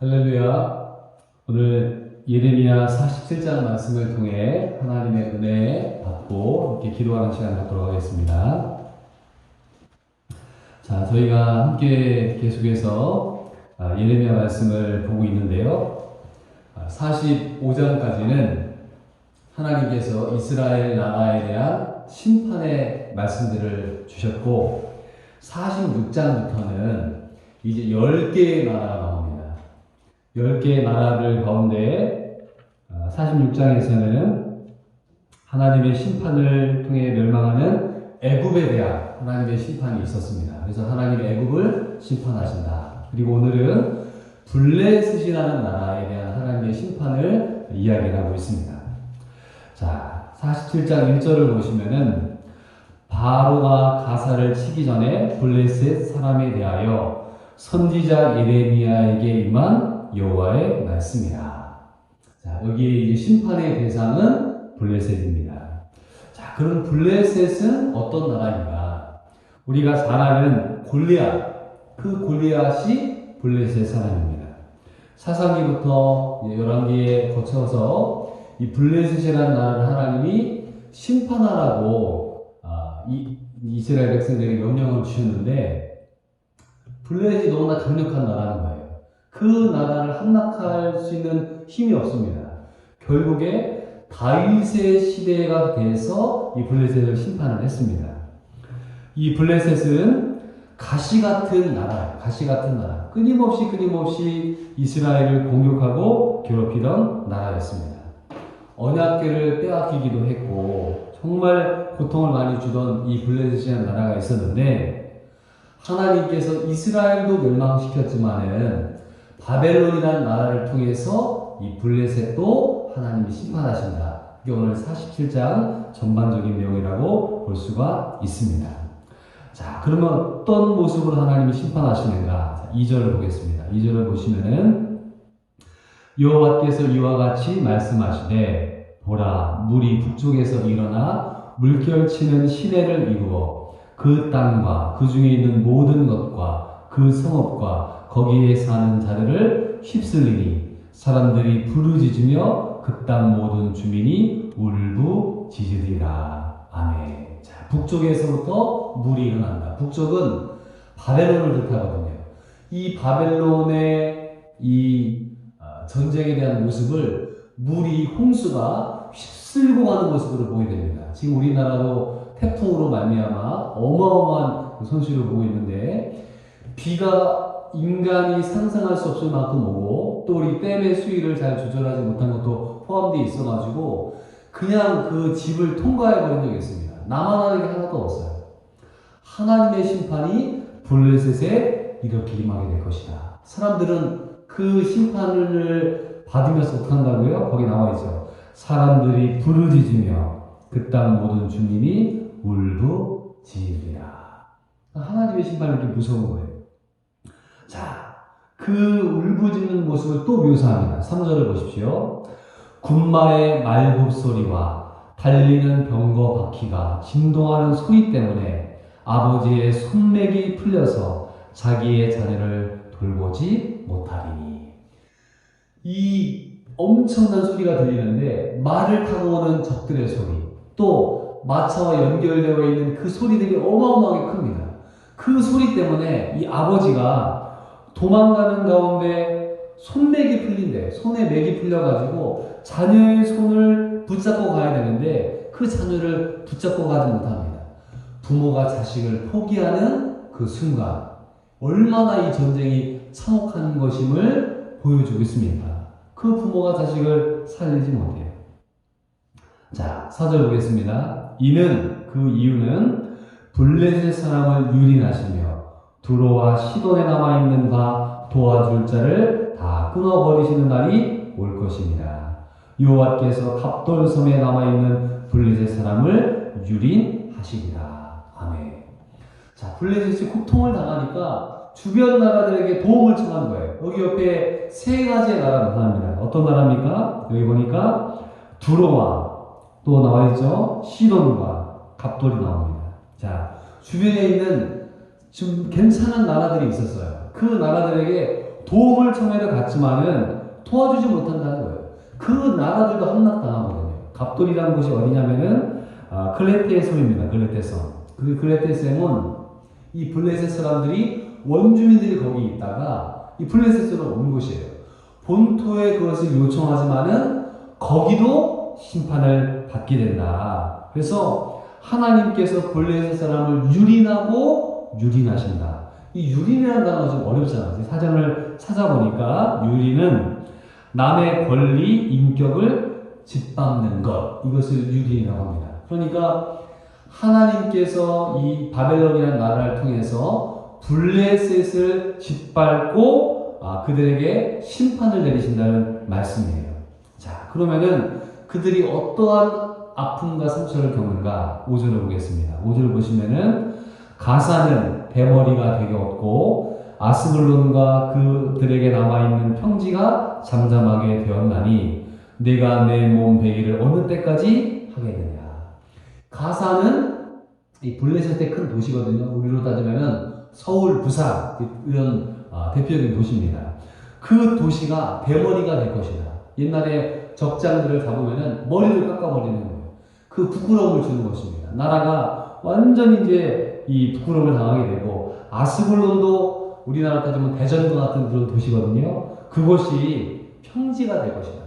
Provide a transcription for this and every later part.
할렐루야. 오늘 예레미야 47장 말씀을 통해 하나님의 은혜 받고 이렇게 기도하는 시간 갖도록 하겠습니다. 자, 저희가 함께 계속해서 예레미야 말씀을 보고 있는데요. 45장까지는 하나님께서 이스라엘 나라에 대한 심판의 말씀들을 주셨고 46장부터는 이제 10개의 나라가 나옵니다. 10개의 나라들 가운데 46장에서는 하나님의 심판을 통해 멸망하는 애굽에 대한 하나님의 심판이 있었습니다. 그래서 하나님이 애굽을 심판하신다. 그리고 오늘은 블레셋이라는 나라에 대한 하나님의 심판을 이야기하고 있습니다. 자, 47장 1절을 보시면은 바로가 가사를 치기 전에 블레셋 사람에 대하여 선지자 예레미야에게 임한 여호와의 말씀이라. 자, 여기 이제 심판의 대상은 블레셋입니다. 자, 그럼 블레셋은 어떤 나라인가? 우리가 잘 아는 골리앗, 그 골리앗이 블레셋 사람입니다. 사사기부터 열왕기에 거쳐서 이 블레셋이라는 나라를 하나님이 심판하라고 이스라엘 백성들에게 명령을 주셨는데 블레셋이 너무나 강력한 나라는 거예요. 그 나라를 함락할 수 있는 힘이 없습니다. 결국에 다윗의 시대가 돼서 이 블레셋을 심판을 했습니다. 이 블레셋은 가시 같은 나라예요. 가시 같은 나라. 끊임없이 이스라엘을 공격하고 괴롭히던 나라였습니다. 언약궤를 빼앗기기도 했고 정말 고통을 많이 주던 이 블레셋이라는 나라가 있었는데 하나님께서 이스라엘도 멸망시켰지만은 바벨론이라는 나라를 통해서 이 블레셋도 하나님이 심판하신다. 이게 오늘 47장 전반적인 내용이라고 볼 수가 있습니다. 자, 그러면 어떤 모습으로 하나님이 심판하시는가? 2절을 보겠습니다. 2절을 보시면은 여호와께서 이와 같이 말씀하시되 보라 물이 북쪽에서 일어나 물결치는 시내를 이루어 그 땅과 그 중에 있는 모든 것과 그 성읍과 거기에 사는 자들을 휩쓸리니 사람들이 부르짖으며 그 땅 모든 주민이 울부짖으리라. 아멘. 자, 북쪽에서부터 물이 일어난다. 북쪽은 바벨론을 뜻하거든요. 이 바벨론의 이 전쟁에 대한 모습을 물이 홍수가 휩쓸고 가는 모습으로 보게 됩니다. 지금 우리나라도 태풍으로 말미암아 어마어마한 손실을 보고 있는데 비가 인간이 상상할 수 없을 만큼 오고 또 우리 댐의 수위를 잘 조절하지 못한 것도 포함되어 있어가지고 그냥 그 집을 통과해버린 적이 있습니다. 나만 하는 게 하나도 없어요. 하나님의 심판이 블레셋에 이렇게 임하게 될 것이다. 사람들은 그 심판을 받으면서 어떻게 한다고요? 거기 나와 있죠. 사람들이 부르짖으며 그 땅 모든 주민이 울부짖으리라. 하나님의 심판이 이렇게 무서운 거예요. 자, 그 울부짖는 모습을 또 묘사합니다. 3절을 보십시오. 군마의 말굽소리와 달리는 병거 바퀴가 진동하는 소리 때문에 아버지의 손맥이 풀려서 자기의 자녀를 돌보지 못하리니. 이 엄청난 소리가 들리는데 말을 타고 오는 적들의 소리, 또 마차와 연결되어 있는 그 소리들이 어마어마하게 큽니다. 그 소리 때문에 이 아버지가 도망가는 가운데 손맥이 풀린대. 손에 맥이 풀려가지고 자녀의 손을 붙잡고 가야 되는데 그 자녀를 붙잡고 가지 못합니다. 부모가 자식을 포기하는 그 순간 얼마나 이 전쟁이 참혹한 것임을 보여주고 있습니다. 그 부모가 자식을 살리지 못해요. 자, 4절 보겠습니다. 그 이유는 블레셋 사람을 유린하시며 두로와 시돈에 남아있는 바 도와줄 자를 다 끊어버리시는 날이 올 것입니다. 여호와께서 갑돌섬에 남아있는 블레셋 사람을 유린하시리라. 아멘. 자, 블레셋이 고통을 당하니까 주변 나라들에게 도움을 청한 거예요. 여기 옆에 세 가지의 나라가 나타납니다. 어떤 나라입니까? 여기 보니까 두로와 또 나와있죠. 시돈과 갑돌이 나옵니다. 자, 주변에 있는 좀 괜찮은 나라들이 있었어요. 그 나라들에게 도움을 청해도 갔지만은 도와주지 못한다는 거예요. 그 나라들도 함락당하거든요. 갑돌이라는 곳이 어디냐면은 글레테 섬입니다. 글레테 섬. 그 글레테 섬은 이 블레셋 사람들이 원주민들이 거기 있다가 이 블레셋으로 온 곳이에요. 본토에 그것을 요청하지만은 거기도 심판을 받게 된다. 그래서 하나님께서 블레셋 사람을 유린하고 유린하신다. 이 유린이라는 단어가 좀 어렵잖아요. 사전을 찾아보니까 유린은 남의 권리, 인격을 짓밟는 것, 이것을 유린이라고 합니다. 그러니까 하나님께서 이 바벨론이라는 나라를 통해서 블레셋을 짓밟고 그들에게 심판을 내리신다는 말씀이에요. 자, 그러면은 그들이 어떠한 아픔과 상처를 겪는가 5절을 보겠습니다. 5절을 보시면은 가사는 대머리가 되었고 아스글론과 그들에게 남아있는 평지가 잠잠하게 되었나니 내가 내 몸 베기를 어느 때까지 하겠느냐. 가사는 이 블레셋의 큰 도시거든요. 우리로 따지면은 서울, 부산 이런 대표적인 도시입니다. 그 도시가 대머리가 될 것이다. 옛날에 적장들을 잡으면은 머리를 깎아버리는 거예요. 그 부끄러움을 주는 것입니다. 나라가 완전히 이제 이 부끄러움을 당하게 되고 아스글론도 우리나라 따지면 대전과 같은 그런 도시거든요. 그곳이 평지가 될 것이다.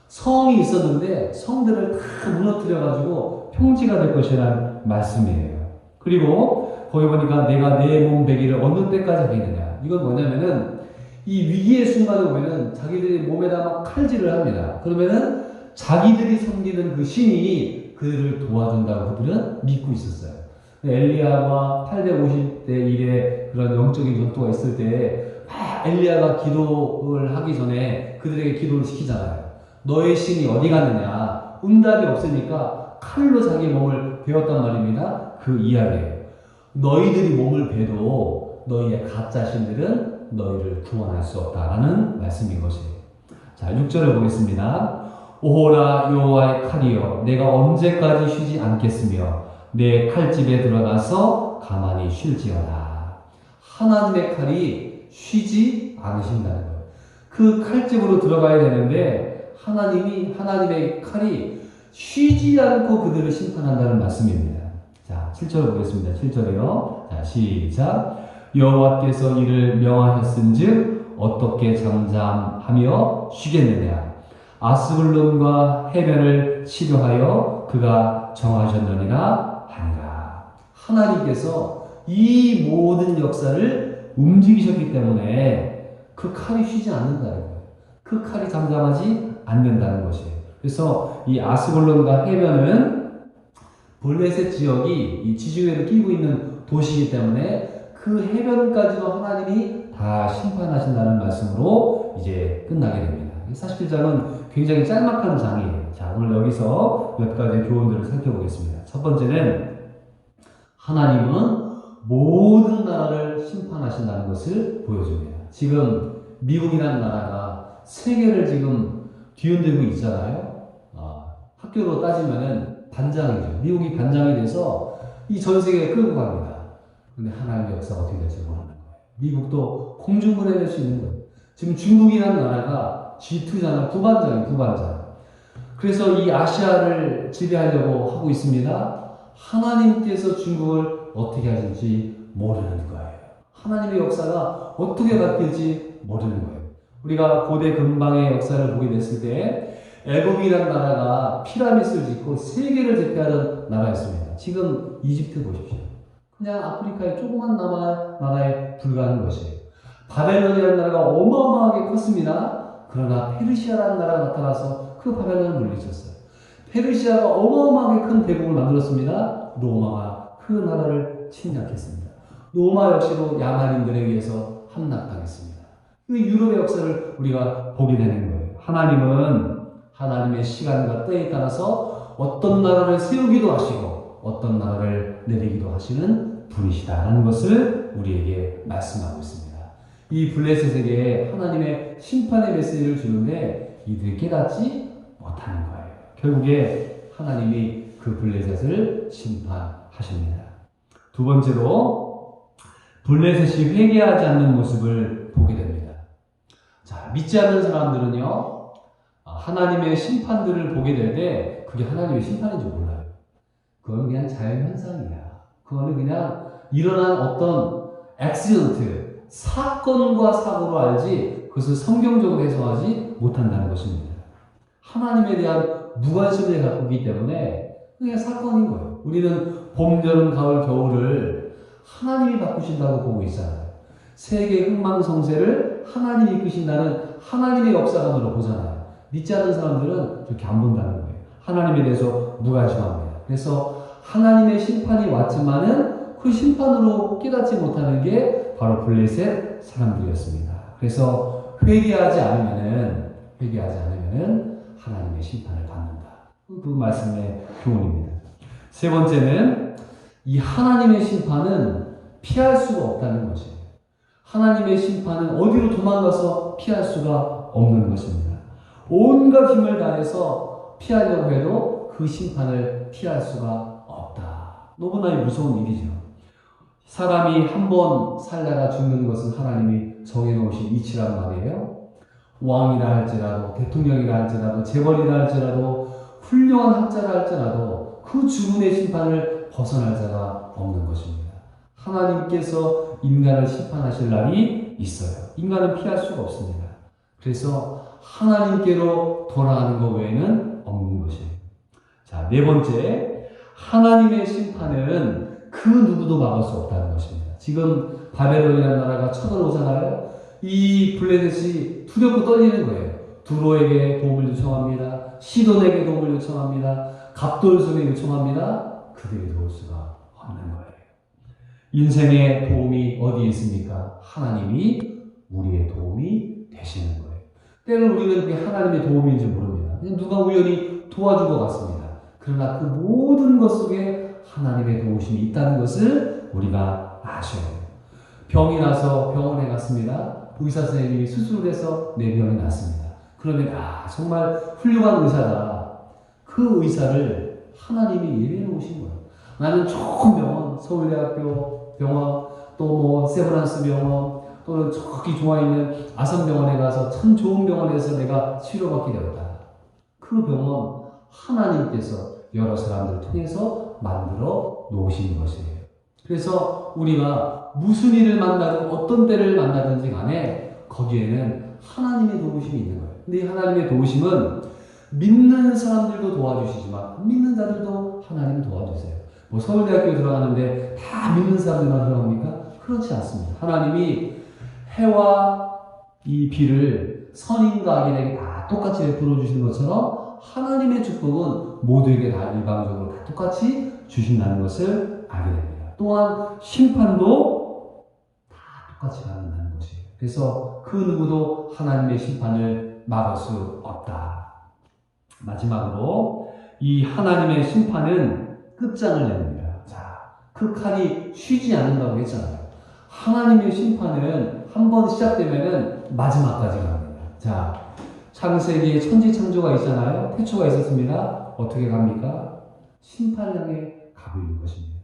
성이 있었는데 성들을 다 무너뜨려가지고 평지가 될 것이라는 말씀이에요. 그리고 거기 보니까 내가 내 몸 베기를 어느 때까지 하겠느냐. 이건 뭐냐면은 이 위기의 순간에 보면은 자기들이 몸에다 막 칼질을 합니다. 그러면은 자기들이 섬기는 그 신이 그들을 도와준다고 그들은 믿고 있었어요. 엘리야가 850대 1의 그런 영적인 전투가 있을 때 엘리야가 기도를 하기 전에 그들에게 기도를 시키잖아요. 너의 신이 어디 갔느냐. 응답이 없으니까 칼로 자기 몸을 베었단 말입니다. 그 이야기예요. 너희들이 몸을 베도 너희의 가짜 신들은 너희를 구원할 수 없다라는 말씀인 것이에요. 자, 6절을 보겠습니다. 오호라 여호와의 칼이여 내가 언제까지 쉬지 않겠으며 내 칼집에 들어가서 가만히 쉴지어다. 하나님의 칼이 쉬지 않으신다는 거예요. 그 칼집으로 들어가야 되는데 하나님의 칼이 쉬지 않고 그들을 심판한다는 말씀입니다. 자, 7절 보겠습니다. 7절이요. 자, 시작. 여호와께서 이를 명하셨은즉 어떻게 잠잠하며 쉬겠느냐. 아스글론과 해변을 치료하여 그가 정하셨느니라 하니라. 하나님께서 이 모든 역사를 움직이셨기 때문에 그 칼이 쉬지 않는다는 거예요. 그 칼이 잠잠하지 않는다는 것이에요. 그래서 이 아스글론과 해변은 블레셋 지역이 이 지중해를 끼고 있는 도시이기 때문에 그 해변까지도 하나님이 다 심판하신다는 말씀으로 이제 끝나게 됩니다. 47장은 굉장히 짤막한 장이에요. 자, 오늘 여기서 몇 가지 교훈들을 살펴보겠습니다. 첫 번째는 하나님은 모든 나라를 심판하신다는 것을 보여줍니다. 지금 미국이라는 나라가 세계를 지금 뒤흔들고 있잖아요. 학교로 따지면은 반장이죠. 미국이 반장이 돼서 이 전 세계에 끌고 갑니다. 근데 하나님의 역사가 어떻게 될지 모르는 거예요. 미국도 공중분해될 수 있는 거예요. 지금 중국이라는 나라가 G2잖아요. 부반장. 그래서 이 아시아를 지배하려고 하고 있습니다. 하나님께서 중국을 어떻게 하실지 모르는 거예요. 하나님의 역사가 어떻게 바뀔지 모르는 거예요. 우리가 고대 근방의 역사를 보게 됐을 때 애굽이라는 나라가 피라미드를 짓고 세계를 제패하던 나라였습니다. 지금 이집트 보십시오. 그냥 아프리카의 조그만 나라에 불과한 것이에요. 바벨론이라는 나라가 어마어마하게 컸습니다. 그러나 페르시아라는 나라가 나타나서 그 바벨론을 물리쳤어요. 페르시아가 어마어마하게 큰 대국을 만들었습니다. 로마가 그 나라를 침략했습니다. 로마 역시도 야만인들에 의해서 함락당했습니다. 그 유럽의 역사를 우리가 보게 되는 거예요. 하나님은 하나님의 시간과 때에 따라서 어떤 나라를 세우기도 하시고 어떤 나라를 내리기도 하시는 분이시다라는 것을 우리에게 말씀하고 있습니다. 이 블레셋에게 하나님의 심판의 메시지를 주는데 이들이 깨닫지 못하는 거예요. 결국에 하나님이 그 블레셋을 심판하십니다. 두 번째로 블레셋이 회개하지 않는 모습을 보게 됩니다. 자, 믿지 않는 사람들은요, 하나님의 심판들을 보게 될 때 그게 하나님의 심판인 줄 몰라요. 그건 그냥 자연현상이야. 그거는 그냥 일어난 어떤 액시던트, 사건과 사고로 알지 그것을 성경적으로 해석하지 못한다는 것입니다. 하나님에 대한 무관심을 갖고 있기 때문에 그냥 사건인 거예요. 우리는 봄, 여름, 가을, 겨울을 하나님이 바꾸신다고 보고 있잖아요. 세계 흥망성쇠를 하나님이 이끄신다는 하나님의 역사관으로 보잖아요. 믿지 않는 사람들은 그렇게 안 본다는 거예요. 하나님에 대해서 무관심합니다. 그래서 하나님의 심판이 왔지만은 그 심판으로 깨닫지 못하는 게 바로 블레셋 사람들이었습니다. 그래서 회개하지 않으면은 하나님의 심판을 받는다. 그 말씀의 교훈입니다. 세 번째는 이 하나님의 심판은 피할 수가 없다는 것이에요. 하나님의 심판은 어디로 도망가서 피할 수가 없는 것입니다. 온갖 힘을 다해서 피하려고 해도 그 심판을 피할 수가 없다. 너무나 무서운 일이죠. 사람이 한 번 살다가 죽는 것은 하나님이 정해놓으신 이치란 말이에요. 왕이라 할지라도, 대통령이라 할지라도, 재벌이라 할지라도, 훌륭한 학자라 할지라도 그 죽음의 심판을 벗어날 자가 없는 것입니다. 하나님께서 인간을 심판하실 날이 있어요. 인간은 피할 수가 없습니다. 그래서 하나님께로 돌아가는 것 외에는 없는 것이에요. 자, 네 번째, 하나님의 심판은 그 누구도 막을 수 없다는 것입니다. 지금 바벨론이라는 나라가 쳐들어오잖아요. 이 블레셋이 두렵고 떨리는 거예요. 두로에게 도움을 요청합니다. 시돈에게 도움을 요청합니다. 갑돌손에 요청합니다. 그들이 도울 수가 없는 거예요. 인생의 도움이 어디에 있습니까? 하나님이 우리의 도움이 되시는 거예요. 때로는 우리는 그게 하나님의 도움인지 모릅니다. 그냥 누가 우연히 도와준 것 같습니다. 그러나 그 모든 것 속에 하나님의 도우심이 있다는 것을 우리가 아셔야 해요. 병이 나서 병원에 갔습니다. 의사 선생님이 수술을 해서 내 병이 낫습니다. 그러면 정말 훌륭한 의사다. 그 의사를 하나님이 예비해 놓으신 거예요. 나는 좋은 병원, 서울대학교 병원, 또 세브란스 병원, 또는 저기 좋아 있는 아산병원에 가서 참 좋은 병원에서 내가 치료받게 되었다. 그 병원 하나님께서 여러 사람들을 통해서 만들어 놓으신 것이에요. 그래서 우리가 무슨 일을 만나든 어떤 때를 만나든지 간에 거기에는 하나님의 도우심이 있는 거예요. 근데 이 하나님의 도우심은 믿는 사람들도 도와주시지만 안 믿는 자들도 하나님 도와주세요. 서울대학교 들어가는데 다 믿는 사람들만 들어갑니까? 그렇지 않습니다. 하나님이 해와 이 비를 선인과 악인에게 다 똑같이 베풀어 주시는 것처럼 하나님의 축복은 모두에게 다 일방적으로 다 똑같이 주신다는 것을 알게 됩니다. 또한 심판도 다 똑같이 받는다는 것이에요. 그래서 그 누구도 하나님의 심판을 막을 수 없다. 마지막으로 이 하나님의 심판은 끝장을 냅니다. 자, 그 칼이 쉬지 않는다고 했잖아요. 하나님의 심판은 한번 시작되면은 마지막까지 갑니다. 자, 창세기에 천지 창조가 있잖아요. 태초가 있었습니다. 어떻게 갑니까? 심판을 향해 가고 있는 것입니다.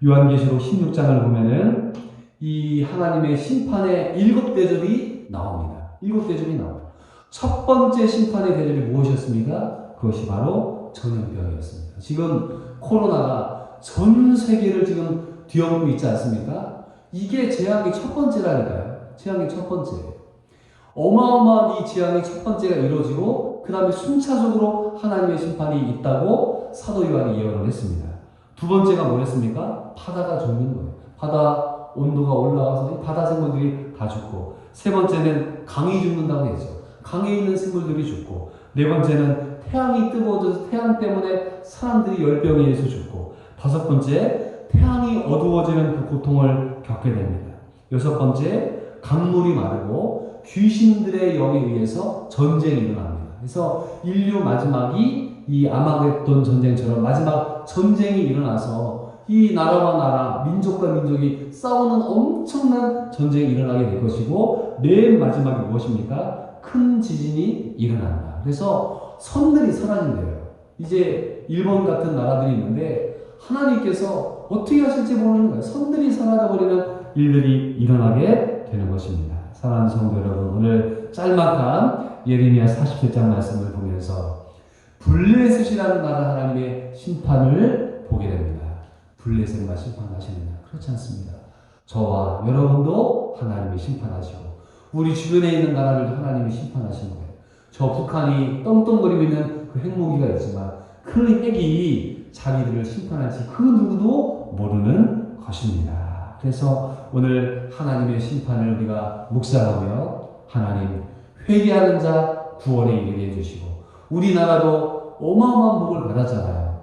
요한계시록 16장을 보면은 이 하나님의 심판의 7대접이 나옵니다. 7대접이 나옵니다. 첫 번째 심판의 대접이 무엇이었습니까? 그것이 바로 전염병이었습니다. 지금 코로나가 전 세계를 지금 뒤엎고 있지 않습니까? 이게 재앙의 첫 번째라니까요. 재앙의 첫 번째예요. 어마어마한 이 재앙의 첫 번째가 이루어지고 그 다음에 순차적으로 하나님의 심판이 있다고 사도 요한이 예언을 했습니다. 두 번째가 뭐였습니까? 바다가 죽는 거예요. 바다 온도가 올라가서 바다 생물들이 다 죽고, 세 번째는 강이 죽는다고 했죠. 강에 있는 생물들이 죽고, 네 번째는 태양이 뜨거워져서 태양 때문에 사람들이 열병에 의해서 죽고, 다섯 번째 태양이 어두워지는 그 고통을 겪게 됩니다. 여섯 번째 강물이 마르고 귀신들의 영에 의해서 전쟁이 일어납니다. 그래서 인류 마지막이 이 아마겟돈 전쟁처럼 마지막 전쟁이 일어나서 이 나라와 나라, 민족과 민족이 싸우는 엄청난 전쟁이 일어나게 될 것이고, 맨 마지막이 무엇입니까? 큰 지진이 일어난다. 그래서 선들이 사라진대요. 이제 일본 같은 나라들이 있는데 하나님께서 어떻게 하실지 모르는 거예요. 선들이 사라져버리는 일들이 일어나게 되는 것입니다. 사랑하는 성도 여러분, 오늘 짤막한 예레미야 47장 말씀을 보면서 블레셋이라는 나라 하나님의 심판을 보게 됩니다. 블레셋만 심판하시느냐? 그렇지 않습니다. 저와 여러분도 하나님이 심판하시고 우리 주변에 있는 나라를 하나님이 심판하시는 거예요. 저 북한이 떵떵거리고 있는 그 핵무기가 있지만 그 핵이 자기들을 심판할지 그 누구도 모르는 것입니다. 그래서 오늘 하나님의 심판을 우리가 묵상하며 하나님 회개하는 자 구원에 이르게 해주시고 우리나라도 어마어마한 복을 받았잖아요.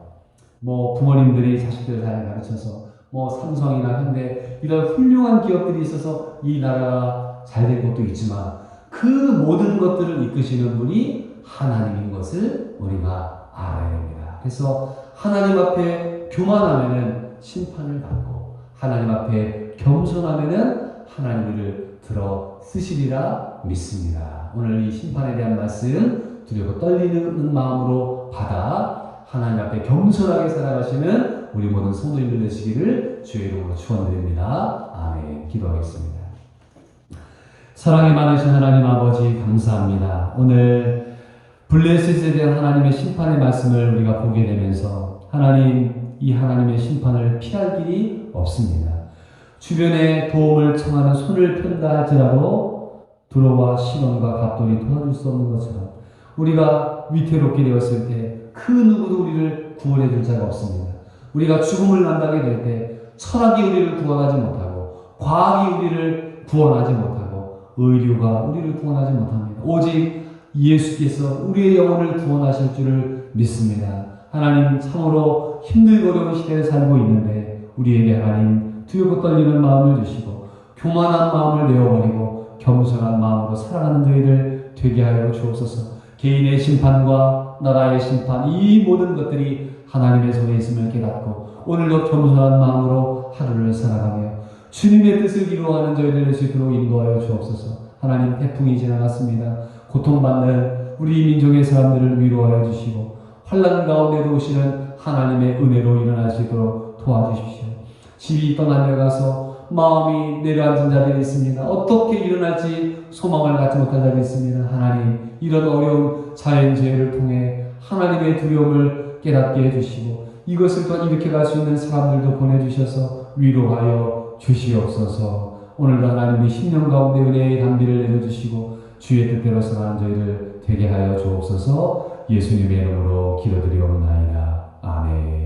뭐 부모님들이 자식들을 잘 가르쳐서 뭐 삼성이나 현대 이런 훌륭한 기업들이 있어서 이 나라가 잘 된 것도 있지만 그 모든 것들을 이끄시는 분이 하나님인 것을 우리가 알아야 됩니다. 그래서 하나님 앞에 교만하면은 심판을 받고 하나님 앞에 겸손하면은 하나님 우리를 들어 쓰시리라 믿습니다. 오늘 이 심판에 대한 말씀 두렵고 떨리는 마음으로 받아 하나님 앞에 겸손하게 살아가시는 우리 모든 성도님들 되시기를 주의 이름으로 축원드립니다. 아멘. 기도하겠습니다. 사랑이 많으신 하나님 아버지 감사합니다. 오늘 블레셋에 대한 하나님의 심판의 말씀을 우리가 보게 되면서 하나님 이 하나님의 심판을 피할 길이 없습니다. 주변에 도움을 청하는 손을 편다 할지라도 두로와 시돈과 갑돌이 도와줄 수 없는 것처럼 우리가 위태롭게 되었을 때 그 누구도 우리를 구원해 줄 자가 없습니다. 우리가 죽음을 만나게 될 때 철학이 우리를 구원하지 못하고 과학이 우리를 구원하지 못하고 의료가 우리를 구원하지 못합니다. 오직 예수께서 우리의 영혼을 구원하실 줄을 믿습니다. 하나님 참으로 힘들고 어려운 시대에 살고 있는데 우리에게 하나님 두렵고 떨리는 마음을 주시고 교만한 마음을 내어버리고 겸손한 마음으로 살아가는 저희들 되게 하여 주옵소서. 개인의 심판과 나라의 심판 이 모든 것들이 하나님의 손에 있음을 깨닫고 오늘도 겸손한 마음으로 하루를 살아가며 주님의 뜻을 이루어가는 저희들 될 수 있도록 인도하여 주옵소서. 하나님 태풍이 지나갔습니다. 고통받는 우리 민족의 사람들을 위로하여 주시고 환난 가운데도 오시는 하나님의 은혜로 일어날 수 있도록 도와주십시오. 집이 떠나려 가서 마음이 내려앉은 자들이 있습니다. 어떻게 일어날지 소망을 갖지 못한 자들이 있습니다. 하나님 이런 어려운 자연재해를 통해 하나님의 두려움을 깨닫게 해주시고 이것을 또 일으켜갈 수 있는 사람들도 보내주셔서 위로하여 주시옵소서. 오늘도 하나님의 심령 가운데 은혜의 담비를 내려주시고 주의 뜻대로 살아가는 저희를 되게 하여 주옵소서. 예수님의 이름으로 기도드리옵나이다. 아멘.